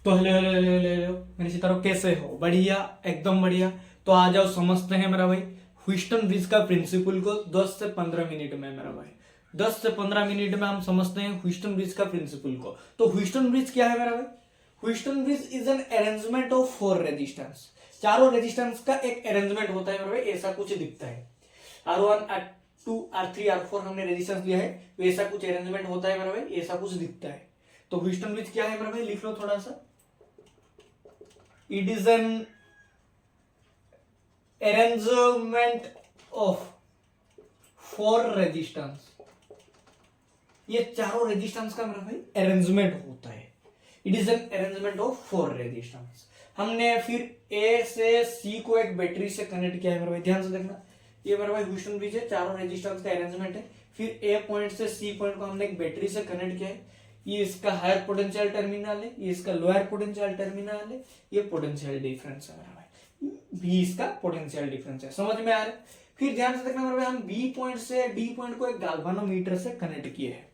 तो hello hello hello hello hello मेरे सितारों, कैसे हो? बढ़िया, एकदम बढ़िया। तो आ जाओ, समझते हैं मेरा भाई ह्यूस्टन ब्रिज का प्रिंसिपल को 10 से 15 मिनट में। मेरा भाई 10 से 15 मिनट में हम समझते हैं ह्यूस्टन ब्रिज का प्रिंसिपल को। तो ह्यूस्टन ब्रिज क्या है मेरा भाई? Houston bridge is an arrangement of 4 resistance. चारों रेजिस्टेंस का एक अरेंजमेंट होता है मेरा भाई, ऐसा कुछ दिखता है। R1 R2 R3 R4 हमने रेजिस्टेंस लिया है, वैसा कुछ अरेंजमेंट होता है मेरा भाई, ऐसा कुछ दिखता है। तो ह्यूस्टन ब्रिज क्या है मेरा भाई? लिख लो थोड़ा सा। It is an arrangement of 4 resistance। ये चारों रेजिस्टेंस का मेरा भाई अरेंजमेंट होता है। It is an arrangement of 4 resistance. हमने फिर ए से सी को एक बैटरी से कनेक्ट किया है मेरा भाई, ध्यान से देखना। ये मेरा भाई ह्यूस्टन ब्रिज है, चारों रेजिस्टेंस का अरेंजमेंट है। फिर ए पॉइंट से सी पॉइंट को हमने एक बैटरी से कनेक्ट किया है। ये इसका हायर पोटेंशियल टर्मिनल है, ये इसका लोअर पोटेंशियल टर्मिनल है। ये पोटेंशियल डिफरेंस है मेरा भाई, बी इसका पोटेंशियल डिफरेंस है। समझ में आ रहा है? फिर ध्यान से देखना मेरा भाई, हम बी पॉइंट से डी पॉइंट को एक गैल्वानोमीटर से कनेक्ट किए हैं।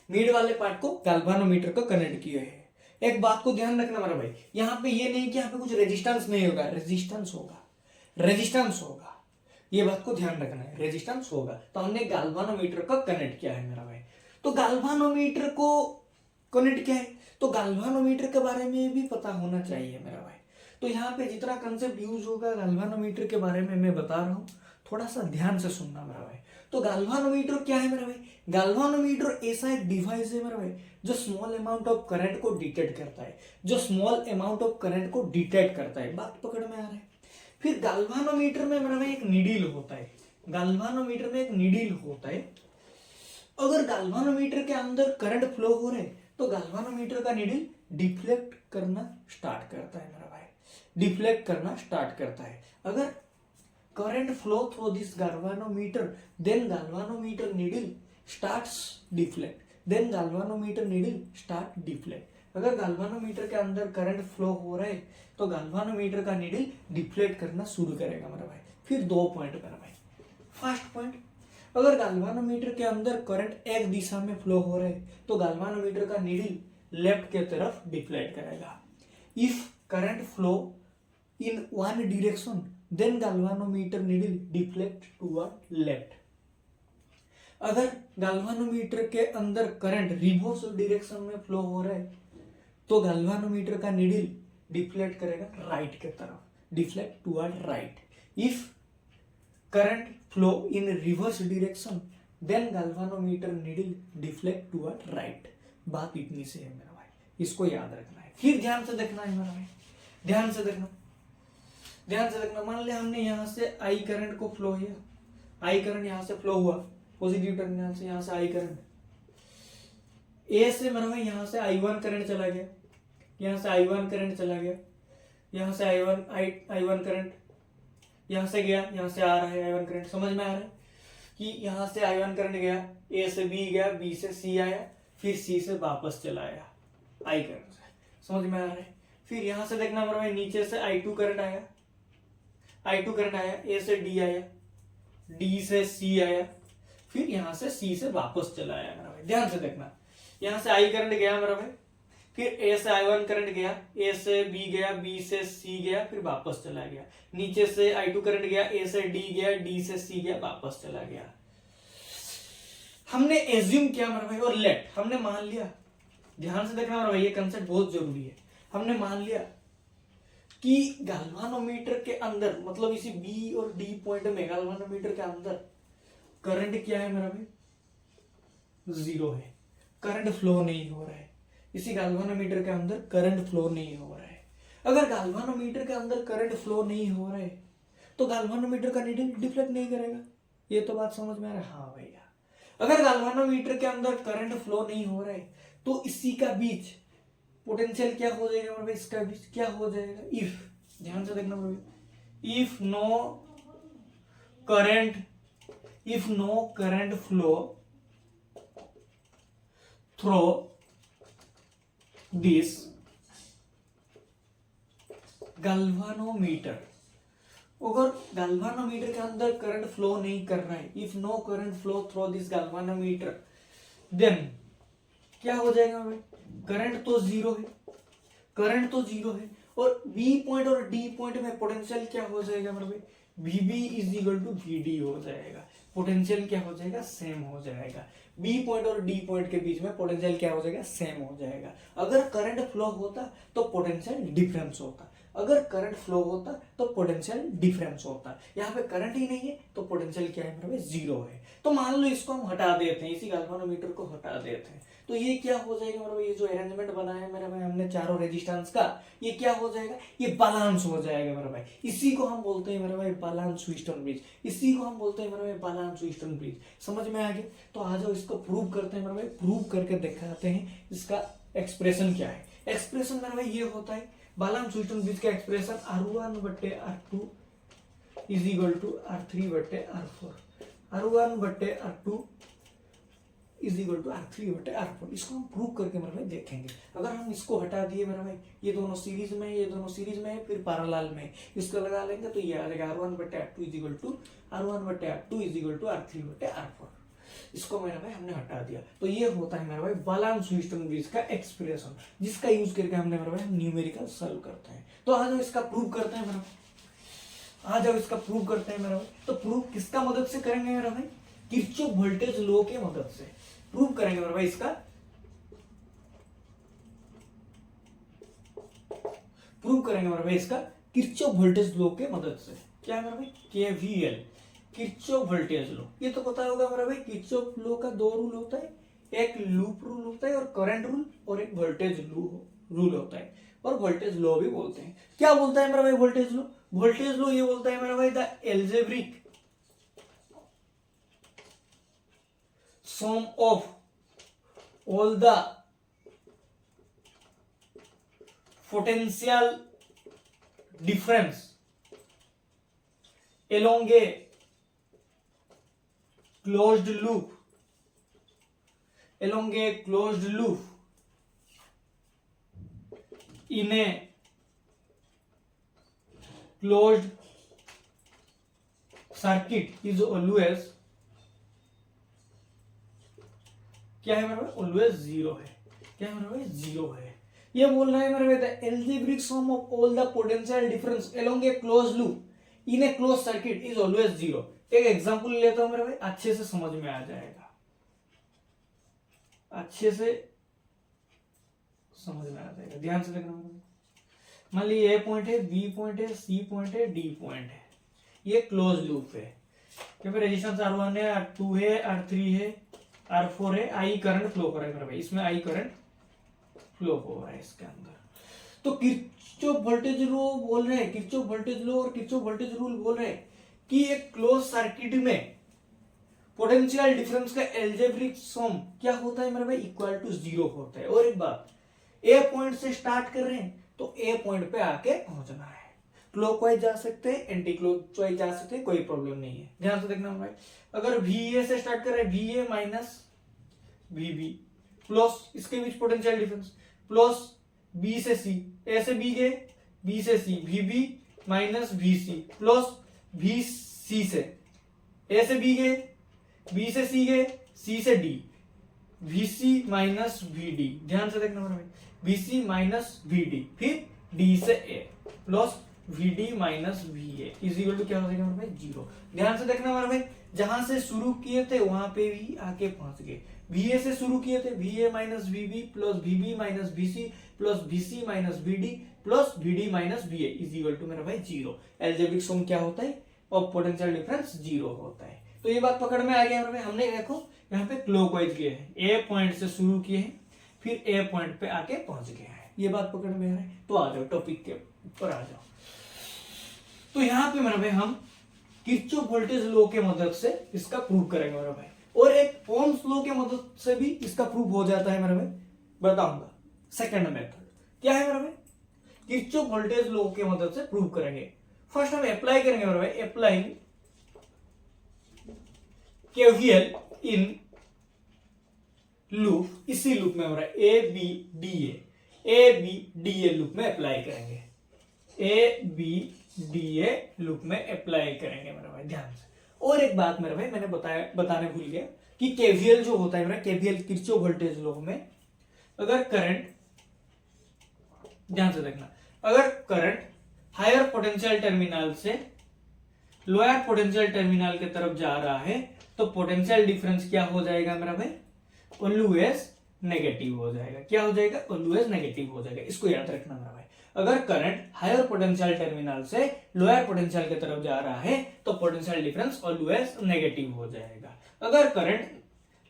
मिड वाले पार्ट को गैल्वानोमीटर को कनेक्ट किए हैं। एक बात को ध्यान रखना मेरा भाई, यहाँ पे ये नहीं कि यहाँ पे कुछ रेजिस्टेंस नहीं होगा, रेजिस्टेंस होगा, रेजिस्टेंस होगा। ये बात को ध्यान रखना है, रेजिस्टेंस होगा। तो हमने गैल्वानोमीटर को कनेक्ट किया है मेरा भाई। तो गैल्वानोमीटर को कनेक्ट किया है, तो गैल्वानोमीटर के बारे में भी पता होना चाहिए मेरा भाई। तो यहाँ पे जितना कंसेप्ट यूज होगा गैल्वानोमीटर के बारे में मैं बता रहा हूँ, थोड़ा सा ध्यान से सुनना मेरा भाई। तो गैल्वानोमीटर क्या है मेरा भाई? गैल्वानोमीटर ऐसा एक डिवाइस है मेरा भाई जो स्मॉल अमाउंट ऑफ करंट को डिटेक्ट करता है, जो स्मॉल अमाउंट ऑफ करंट को डिटेक्ट करता है। बात पकड़ में आ रहा है? फिर गैल्वानोमीटर में मेरा भाई एक नीडल होता है। गैल्वानोमीटर में एक नीडल होता है। अगर गैल्वानोमीटर के अंदर करंट फ्लो हो रहे तो गैल्वानोमीटर का नीडल डिफ्लेक्ट करना स्टार्ट करता है मेरा भाई, डिफ्लेक्ट करना स्टार्ट करता है। अगर current flow through this galvanometer, then galvanometer needle starts deflect, then galvanometer needle start deflect। अगर galvanometer के अंदर करंट फ्लो हो रहा है तो galvanometer का नीडल डिफ्लेक्ट करना शुरू करेगा मेरा भाई। फिर 2 पॉइंट मेरा भाई। फर्स्ट पॉइंट, अगर galvanometer के अंदर करंट एक दिशा में फ्लो हो रहा है तो galvanometer का नीडल लेफ्ट के तरफ डिफ्लेक्ट करेगा। If current flow in one direction then galvanometer needle deflect toward left। अगर galvanometer के अंदर करंट रिवर्स डायरेक्शन में फ्लो हो रहा है तो galvanometer का नीडल डिफ्लेक्ट करेगा राइट के तरफ, deflect toward right. If current flow in reverse direction then galvanometer needle deflect toward right. बात इतनी से है मेरा भाई, इसको याद रखना है। फिर ध्यान से देखना है मेरा भाई, ध्यान से देखना, ध्यान से देखना। मान लिया हमने यहाँ से आई करंट को फ्लो किया, आई करंट यहाँ से फ्लो हुआ पॉजिटिव टर्मिनल से, यहाँ से आई करंट ए से मेरा भाई यहाँ से I1 करंट चला गया, यहाँ से I1 करंट चला गया, यहाँ से I1 करंट यहाँ से गया, यहाँ से आ रहा है I1 करंट। समझ में आ रहा है कि यहाँ से I1 करंट गया, ए से बी गया, बी से सी आया, फिर सी से वापस चला आया आई करंट से। समझ में आ रहा है? फिर यहाँ से देखना मेरा भाई, नीचे से I2 करंट आया, I2 करंट आया, ए से डी आया, डी से सी आया, फिर यहां से सी से वापस चला आया मेरा भाई। ध्यान से देखना, यहां से आई करंट गया मेरा भाई, फिर ए से I1 करंट गया, ए से बी गया, बी से सी गया, फिर वापस चला गया। नीचे से I2 करंट गया, ए से डी गया, डी से सी गया, वापस चला गया। हमने एज्यूम किया मेरा भाई, और लेट हमने मान लिया। ध्यान से देखना मेरा भाई, ये कंसेप्ट बहुत जरूरी है। हमने मान लिया कि गैल्वानोमीटर के अंदर, मतलब इसी बी और डी पॉइंट में गैल्वानोमीटर के अंदर करंट क्या है मेरा भाई? 0 है, करंट फ्लो नहीं हो रहा है। इसी गैल्वानोमीटर के अंदर करंट फ्लो नहीं हो रहा है। अगर गैल्वानोमीटर के अंदर करंट फ्लो नहीं हो रहा है तो गैल्वानोमीटर का नीडल डिफ्लेक्ट नहीं करेगा। ये तो बात समझ में आ रहा है? हाँ भैया, अगर गैल्वानोमीटर के अंदर करंट फ्लो नहीं हो रहा है तो इसी का बीच पोटेंशियल क्या हो जाएगा मेरे भाई? इसका बीच क्या हो जाएगा? इफ, ध्यान से देखना भाई, if no current flow through this galvanometer, अगर गैल्वानोमीटर के अंदर करंट फ्लो नहीं कर रहा है, if no current flow through this galvanometer, then क्या हो जाएगा भाई? करंट तो 0 है, करंट तो जीरो है, और बी पॉइंट और डी पॉइंट में पोटेंशियल क्या हो जाएगा मेरे भाई, VB is equal to VD हो जाएगा। पोटेंशियल क्या हो जाएगा, सेम हो जाएगा। बी पॉइंट और डी पॉइंट के बीच में पोटेंशियल क्या हो जाएगा, सेम हो जाएगा। अगर करंट फ्लो होता तो पोटेंशियल डिफरेंस होता, अगर करंट फ्लो होता तो पोटेंशियल डिफरेंस होता। यहाँ पे करंट ही नहीं है तो पोटेंशियल क्या है मेरे भाई, जीरो है। तो मान लो इसको हम हटा देते हैं, इसी गैल्वेनोमीटर को हटा देते हैं, तो ये क्या हो जाएगा मेरे भाई, ये जो अरेंजमेंट बना है मेरे भाई हमने चारों रेजिस्टेंस का, ये क्या हो जाएगा, ये बैलेंस हो जाएगा मेरे भाई। इसी को हम बोलते हैं मेरे भाई बैलेंस व्हीटस्टोन ब्रिज, इसी को हम बोलते हैं मेरे भाई बैलेंस व्हीटस्टोन ब्रिज। समझ में आ गया? तो आ जाओ इसको प्रूव करते हैं मेरे भाई, प्रूव करके दिखाते हैं इसका एक्सप्रेशन क्या है। एक्सप्रेशन मेरे भाई ये होता है बैलेंस व्हीटस्टोन ब्रिज का expression R1/R2 is equal to R3/R4, R1/R2 is equal to R3/R4। इसको हम प्रूव करके मेरे भाई देखेंगे। अगर हम इसको हटा दिए मेरे भाई, ये दोनों सीरीज में, ये दोनों सीरीज में है, फिर पैरेलल में, इसको लगा लेंगे तो ये आ जाएगा R1/R2 is equal to R3/R4। इसको मेरे भाई हमने हटा दिया, तो ये होता है मेरे भाई बैलेंस व्हीटस्टोन ब्रिज का एक्सप्रेशन, जिसका यूज करके हमने मेरे भाई न्यूमेरिकल सॉल्व करते हैं। तो आ जाओ इसका प्रूव करते हैं मेरे भाई, आ जाओ इसका प्रूव करते हैं मेरे भाई। तो प्रूव किसका मदद से करेंगे मेरे भाई, किरचॉफ वोल्टेज लॉ के मदद से प्रूव करेंगे मेरे भाई। इसका प्रूव करेंगे मेरे भाई, इसका किरचॉफ वोल्टेज लॉ के मदद से। क्या है मेरे भाई, KVL, किरचॉफ वोल्टेज लॉ। ये तो पता होगा मेरे भाई, किरचॉफ लॉ का दो रूल होता है, एक लूप रूल होता है और करंट रूल, और एक वोल्टेज रूल होता है, और वोल्टेज लॉ भी बोलते हैं। क्या बोलता है मेरा भाई वोल्टेज लॉ, वोल्टेज लॉ ये बोलता है मेरा भाई the algebraic sum of all the potential difference along a closed loop in a closed circuit is always क्या है मेरे भाई, ऑलवेज जीरो है। क्या है मेरे भाई, जीरो है। ये बोल रहा है मेरे भाई the algebraic sum of all the potential difference along A close loop in A close circuit is always zero. एक एग्जांपल लेता हूं मेरे भाई, अच्छे से समझ में आ जाएगा, अच्छे से समझ में आ जाएगा, ध्यान से देखना। मान लीजिए ए पॉइंट है, बी पॉइंट है, सी पॉइंट है, डी पॉइंट है, ये क्लोज लूप है। क्या रेजिस्टेंस R1 है, R2 है, R3 है, R4 है, आई करंट फ्लो कर रहा है, इसमें आई करंट फ्लो हो रहा है इसके अंदर। तो किरचॉफ वोल्टेज लॉ बोल रहे हैं, किरचॉफ वोल्टेज लॉ और किरचॉफ वोल्टेज रूल बोल रहे हैं कि एक क्लोज सर्किट में पोटेंशियल डिफरेंस का एल्जेब्रिक सम क्या होता है मेरे भाई, इक्वल टू जीरो होता है। और एक बात, ए पॉइंट से स्टार्ट कर रहे हैं तो ए पॉइंट पे आके पहुंचना है। क्लॉकवाइज जा सकते हैं, एंटी क्लॉकवाइज जा सकते हैं, कोई प्रॉब्लम नहीं है, ध्यान से देखना भाई। अगर VA से स्टार्ट कर रहे हैं, VA माइनस VB प्लस इसके बीच पोटेंशियल डिफरेंस प्लस B से C, A से B गए, B से C, VB minus VC plus VC से A से B गए, B से C गए, C से D, VC माइनस VD, ध्यान से देखना भाई, VC माइनस VD, फिर D से A plus VD minus VA is equal to क्या हो जाएगा मेरे भाई, जीरो। ध्यान से देखना मेरे भाई, जहां से शुरू किए थे वहां पे भी आके पहुंच गए। VA से शुरू किए थे, VA minus VB plus VB minus VC plus VC minus VD plus VD minus VA is equal to मेरा भाई जीरो। एल्जेब्रिक सम क्या होता है, और पोटेंशियल डिफरेंस जीरो होता है। तो ये बात पकड़ में आ गया मेरे भाई। हमने देखो यहाँ पे क्लॉकवाइज किए हैं, ए पॉइंट से शुरू किए हैं, फिर ए पॉइंट पे आके पहुंच गए हैं, ये बात पकड़ में आ रहा है। तो आ जाओ टॉपिक के ऊपर आ जाओ। तो यहाँ पे मेरा भाई हम किरचॉफ वोल्टेज लॉ के मदद से इसका प्रूव करेंगे मेरा भाई, और एक ओम्स लॉ के मदद से भी इसका प्रूव हो जाता है मेरा भाई, बताऊंगा। सेकंड मेथड क्या है मेरा भाई, किरचॉफ वोल्टेज लॉ के मदद से प्रूव करेंगे। फर्स्ट हम अप्लाई करेंगे मेरा भाई, अप्लाइंग KVL इन लूप, इसी लूप में हमारा ABDA लूप में अप्लाई करेंगे, ABDA लूप में अप्लाई करेंगे मेरा भाई, ध्यान से। और एक बात मेरा भाई मैंने बताने भूल गया कि KVL जो होता है मेरा, KVL किरचॉफ वोल्टेज लॉ में अगर करंट ध्यान से देखना, अगर करंट हायर पोटेंशियल टर्मिनल से लोअर पोटेंशियल टर्मिनल की तरफ जा रहा है तो पोटेंशियल डिफरेंस क्या हो जाएगा मेरा भाई, ऑलवेज नेगेटिव हो जाएगा। क्या हो जाएगा, ऑलवेज नेगेटिव हो जाएगा। इसको याद रखना मेरा भाई, अगर करंट हायर पोटेंशियल टर्मिनल से लोअर पोटेंशियल की तरफ जा रहा है तो पोटेंशियल डिफरेंस ऑलवेज नेगेटिव हो जाएगा। अगर करंट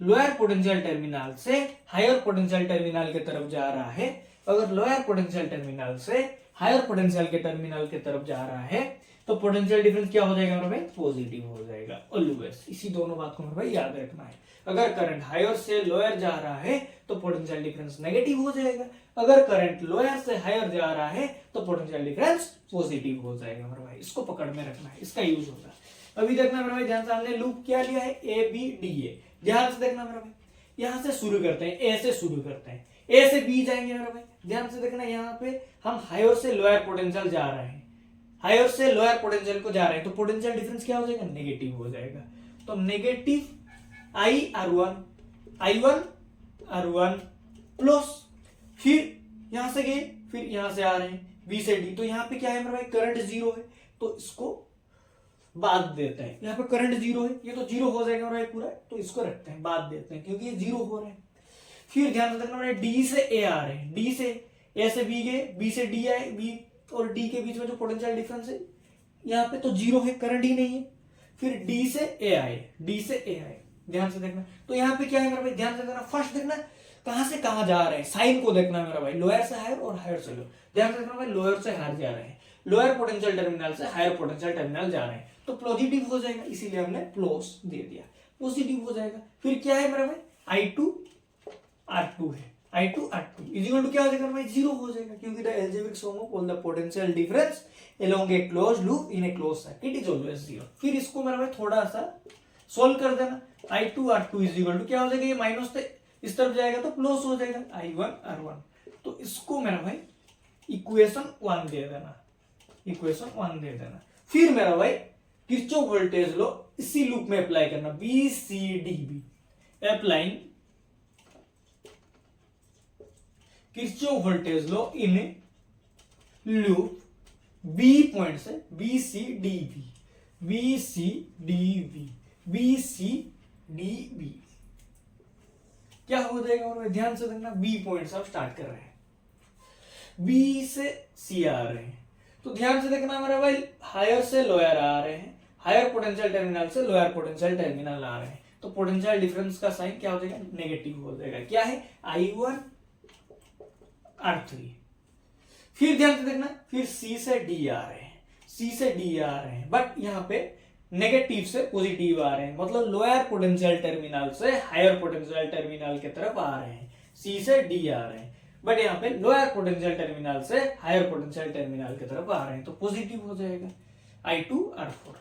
लोअर पोटेंशियल टर्मिनल से हायर पोटेंशियल टर्मिनल की तरफ जा रहा है, अगर लोअर पोटेंशियल टर्मिनल से हायर पोटेंशियल के टर्मिनल की तरफ जा रहा है तो पोटेंशियल डिफरेंस क्या हो जाएगा मेरे भाई, पॉजिटिव हो जाएगा ऑलवेज। इसी दोनों बात को मेरे भाई याद रखना है। अगर करंट हायर से लोअर जा रहा है तो पोटेंशियल डिफरेंस नेगेटिव हो जाएगा, अगर करंट लोअर से हायर जा रहा है तो पोटेंशियल डिफरेंस पॉजिटिव हो जाएगा मेरे भाई। इसको पकड़ में रखना है, इसका यूज होता है। अभी देखना मेरे भाई, ध्यान से, हमने लूप क्या लिया है, ए बी डी ए। ध्यान से देखना मेरा भाई, यहां से शुरू करते हैं, ए से शुरू करते हैं, ए से बी जाएंगे मेरा भाई। ध्यान से देखना, यहाँ पे हम हायर से लोअर पोटेंशियल जा रहे हैं, हायर से लोअर पोटेंशियल को जा रहे हैं तो पोटेंशियल डिफरेंस क्या हो जाएगा, नेगेटिव हो जाएगा। तो नेगेटिव I1 R1 प्लस, फिर यहां से गए, फिर यहां से आ रहे हैं बी से डी, तो यहाँ पे क्या है मेरा भाई, करंट जीरो है तो इसको बाद देते हैं। यहाँ पे करंट जीरो है, ये तो जीरो हो जाएगा मेरा पूरा, तो इसको रखते हैं, बाद देते हैं क्योंकि ये जीरो हो रहा है। फिर ध्यान से देखना, डी से ए आ रहे हैं, डी से ए से बी गए, बी से डी आए, बी और डी के बीच में जो पोटेंशियल डिफरेंस है यहाँ पे तो जीरो है, करंट ही नहीं है। फिर डी से ए आए, डी से ए आए, ध्यान से देखना, तो यहाँ पे क्या है मेरा भाई, ध्यान से देखना, फर्स्ट देखना कहां से कहां जा रहे हैं, साइन को देखना मेरा भाई, लोअर से हायर और हायर से लोअर। ध्यान से देखना भाई, लोअर से हायर जा रहे हैं, लोअर पोटेंशियल टर्मिनल से हायर पोटेंशियल टर्मिनल जा रहे हैं तो पॉजिटिव हो जाएगा, इसीलिए हमने प्लस दे दिया, पॉजिटिव हो जाएगा। फिर क्या है मेरा भाई, I2 R2 है, I2 R2 is equal to क्या हो जाएगा भाई, जीरो हो जाएगा क्योंकि the algebraic sum of all the potential difference along a closed loop in a closed circuit is always zero। फिर इसको मेरा भाई थोड़ा सा सोल्व कर देना, I2 R2 is equal to क्या हो जाएगा, ये माइनस से इस तरफ जाएगा तो प्लस हो जाएगा I1 R1। तो इसको मेरा भाई इक्वेशन 1 दे देना, इक्वेशन 1 दे देना। फिर मेरा भाई किरचॉफ वोल्टेज लॉ इसी लूप में अप्लाई करना, B C D B, applying Kirchhoff voltage law in loop B point से B C D B, B C D B, B C D B, क्या हो जाएगा और ध्यान से देखना, बी पॉइंट से आप स्टार्ट कर रहे हैं, बी से सी आ रहे हैं, तो ध्यान से देखना मेरा भाई, हायर से लोअर आ रहे हैं, हायर पोटेंशियल टर्मिनल से लोअर पोटेंशियल टर्मिनल आ रहे हैं तो पोटेंशियल डिफरेंस का साइन क्या हो जाएगा, नेगेटिव हो जाएगा। क्या है, I1 R3। फिर ध्यान से देखना, फिर C से D आ रहे हैं, C से D आ रहे हैं, बट यहाँ पे नेगेटिव से पॉजिटिव आ रहे हैं, मतलब लोअर पोटेंशियल टर्मिनल से हायर पोटेंशियल टर्मिनल की तरफ आ रहे हैं, C से D आ रहे हैं, बट यहाँ पे लोअर पोटेंशियल टर्मिनल से हायर पोटेंशियल टर्मिनल की तरफ आ रहे हैं तो पॉजिटिव हो जाएगा, I2 R4,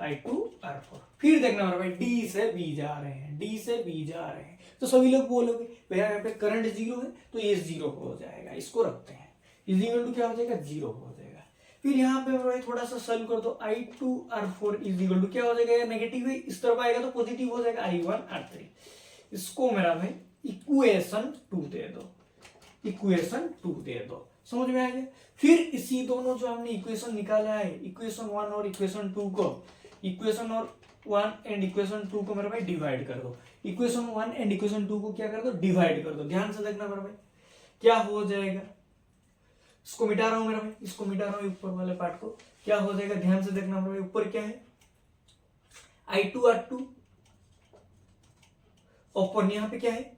I2 R4। फिर देखना मेरा भाई, D से B जा रहे हैं, D से B जा रहे हैं, तो सभी लोग बोलोगे भैया यहाँ पे करंट जीरो है तो ये जीरो हो जाएगा, इसको रखते हैं, इज इक्वल टू क्या हो जाएगा, जीरो हो जाएगा। फिर यहाँ पे भाई थोड़ा सा सॉल्व कर दो, I2 R4 is equal to क्या हो जाएगा, नेगेटिव है, इस तरफ आएगा तो पॉजिटिव हो जाएगा, I1 R3। इसको मेरा भाई इक्वेशन 2 दे दो, इक्वेशन 2 दे दो, समझ में आ गया। फिर इसी दोनों जो हमने इक्वेशन निकाला है, इक्वेशन 1 और इक्वेशन 2 को, इक्वेशन और 1 एंड इक्वेशन 2 को मेरा भाई डिवाइड कर दो, इक्वेशन 1 एंड इक्वेशन 2 को क्या कर दो, डिवाइड कर दो। ध्यान से देखना मेरा भाई क्या हो जाएगा, इसको मिटा रहा हूं मेरा भाई, इसको मिटा रहा हूं ऊपर वाले पार्ट को, क्या हो जाएगा, ध्यान से देखना मेरा भाई, ऊपर क्या है, I2 R2, ओपन यहाँ पे क्या है,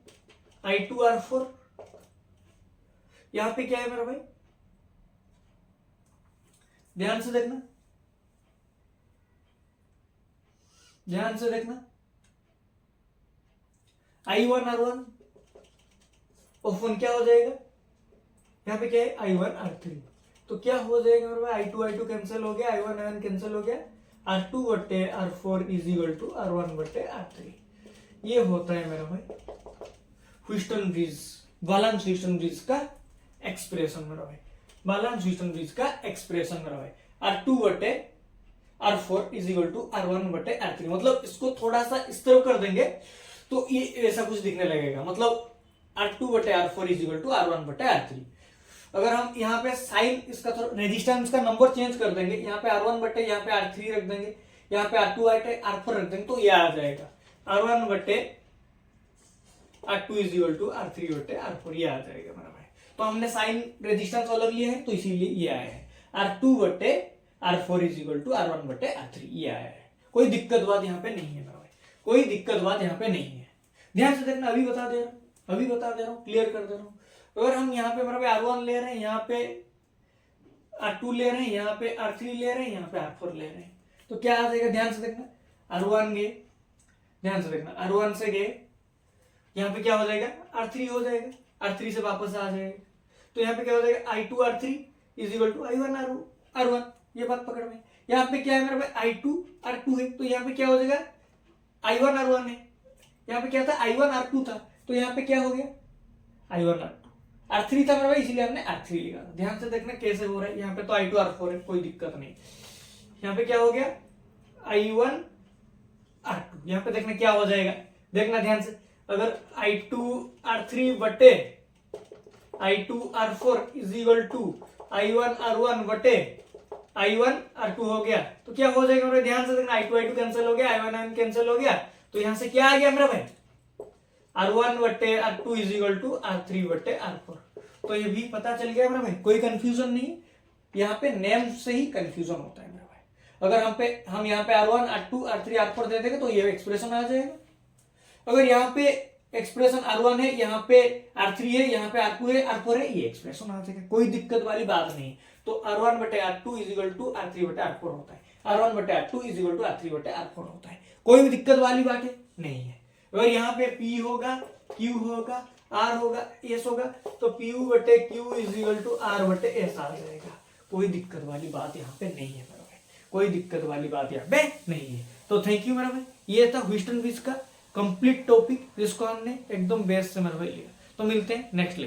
I2 R4, यहाँ पे क्या है मेरा भाई, ध्यान से देखना, ध्यान से देखना, I1 R1 ओपन क्या हो जाएगा, यहाँ पे क्या है, I1 R3, तो क्या हो जाएगा मेरे भाई, I2 कैंसिल हो गया, I1 कैंसिल हो गया, R2 बटे R4 is equal to R1 बटे R3। ये होता है मेरा भाई ह्यूस्टन ब्रिज, बालान ह्यूस्टन ब्रिज का एक्सप्रेशन मेरा भाई, बालान ह्यूस्टन ब्रिज का एक्सप्रेशन मेरा भाई, R2 बटे R4 is equal to R1 बटे R3। मतलब इसको थोड़ा सा इस तरह कर देंगे तो ये ऐसा कुछ दिखने लगेगा, मतलब R2 बटे R4 is equal to R1 बटे R3। अगर हम यहाँ पे साइन इसका थोड़ा रेजिस्टेंस का नंबर चेंज कर देंगे, यहाँ पे R1 बटे यहाँ पे R3 रख देंगे, यहाँ पे R2 बटे R4 रख देंगे, तो ये आ जाएगा R1 बटे R2 is equal to R3 बटे R4, ये आ जाएगा मेरा भाई। तो हमने साइन रेजिस्टेंस अलग लिया है तो इसीलिए ये आया है R2 बटे R4 is equal to R1 बटे R3, ये आया है। कोई दिक्कत बात यहाँ पे नहीं है मेरा भाई, कोई दिक्कत बात यहाँ पे नहीं है। ध्यान से देखना, अभी बता दे रहा हूँ, क्लियर कर दे रहा हूँ। अगर हम यहाँ पे मेरा भाई R1 ले रहे हैं, यहाँ पे R2 ले रहे हैं, यहाँ पे R3 ले रहे हैं, यहाँ पे R4 ले रहे हैं, तो क्या आ जाएगा? ध्यान से देखना, R1 गए, ध्यान से देखना, R1 से गए, यहाँ पे क्या हो जाएगा? R3 हो जाएगा, R3 से वापस आ जाएगा, तो यहाँ पे क्या हो जाएगा? I2 R3 is equal to I1 R1, ये बात पकड़ में। यहाँ पे क्या है मेरा भाई? I2 R2 है, तो यहाँ पे क्या हो जाएगा? I1 R1 है, यहाँ पे क्या था? I1 R2 था, तो यहाँ पे क्या हो गया? I1 R2, R3 था मेरा भाई, इसीलिए हमने R3 लिखा। ध्यान से देखना कैसे हो रहा है, यहाँ पे तो I2 R4 है, कोई दिक्कत नहीं। यहाँ पे क्या हो गया? I1 R2, यहाँ पे देखना क्या हो जाएगा, देखना ध्यान से। अगर I2 R3 बटे I2 R4 is equal to I1 R1 बटे I1 R2 हो गया, तो क्या हो जाएगा मेरे? ध्यान से देखना, I2 कैंसिल हो गया, I1 कैंसिल हो गया, तो यहाँ से क्या आ गया मेरा भाई? R1 बटे R2 is equal to R3 बटे R4। तो ये भी पता चल गया मेरा भाई, कोई कंफ्यूजन नहीं। यहाँ पे नेम से ही कंफ्यूजन होता है मेरा भाई। अगर हम यहाँ पे R1 R2 R3 R4 दे देंगे तो ये एक्सप्रेशन आ जाएगा। अगर यहाँ पे एक्सप्रेशन R1 है, यहाँ पे R3 है, यहाँ पे R2 है, R4 है, ये एक्सप्रेशन आ जाएगा, कोई दिक्कत वाली बात नहीं। तो R1 बटे R2 is equal to R3 बटे R4 होता है, R1 बटे R2 is equal to R3 बटे R4 होता है, कोई भी दिक्कत वाली बात नहीं है। अगर यहाँ पे P होगा, Q होगा, R होगा, S होगा, तो PU बटे Q is equal to R बटे S आ जाएगा, कोई दिक्कत वाली बात यहाँ पे नहीं है मेरा भाई, कोई दिक्कत वाली बात यहाँ पे नहीं है। तो थैंक यू मेरा भाई, ये था ह्यूस्टन ब्रिज का कंप्लीट टॉपिक जिसको हमने एकदम बेस से मेरा भाई लिया। तो मिलते हैं नेक्स्ट लेक्चर।